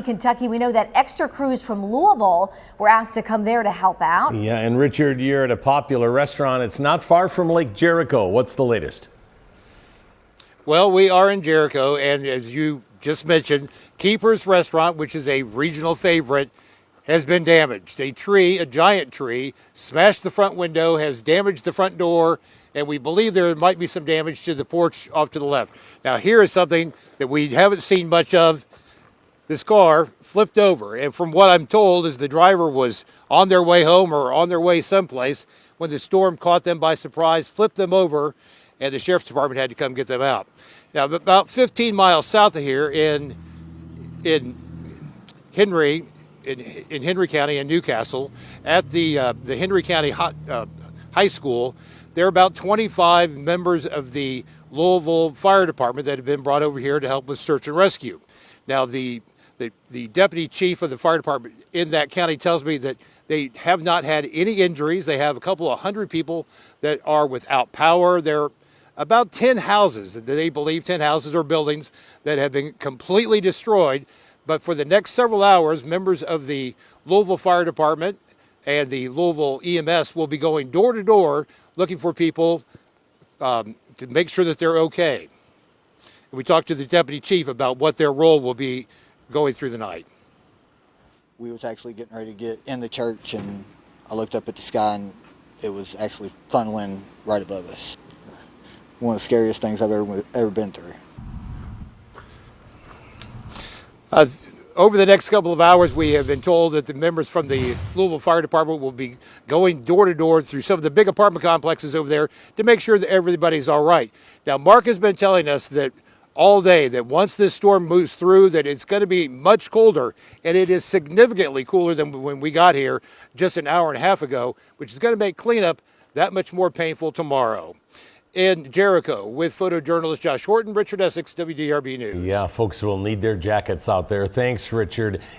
Kentucky, we know that extra crews from Louisville were asked to come there to help out. Yeah, and Richard, you're at a popular restaurant. It's not far from Lake Jericho. What's the latest? Well, we are in Jericho, and as you just mentioned, Keeper's Restaurant, which is a regional favorite, has been damaged. A giant tree, smashed the front window, has damaged the front door, and we believe there might be some damage to the porch off to the left. Now, here is something that we haven't seen much of. This car flipped over, and from what I'm told is the driver was on their way home or on their way someplace when the storm caught them by surprise, flipped them over, and the sheriff's department had to come get them out. Now, about 15 miles south of here in Henry County in Newcastle, at the Henry County High School, there are about 25 members of the Louisville Fire Department that have been brought over here to help with search and rescue. Now, the deputy chief of the fire department in that county tells me that they have not had any injuries. They have a couple of hundred people that are without power. There are about 10 houses, that they believe 10 houses or buildings that have been completely destroyed. But for the next several hours, members of the Louisville Fire Department and the Louisville EMS will be going door to door looking for people to make sure that they're okay. And we talked to the deputy chief about what their role will be going through the night. We was actually getting ready to get in the church, and I looked up at the sky, and it was actually funneling right above us. One of the scariest things I've ever been through. Over the next couple of hours, we have been told that the members from the Louisville Fire Department will be going door to door through some of the big apartment complexes over there to make sure that everybody's all right. Now, Mark has been telling us that all day that once this storm moves through, that it's going to be much colder, and it is significantly cooler than when we got here just an hour and a half ago, which is going to make cleanup that much more painful tomorrow. In Jericho, with photojournalist Josh Horton, Richard Essex, WDRB News. Yeah, folks will need their jackets out there. Thanks, Richard.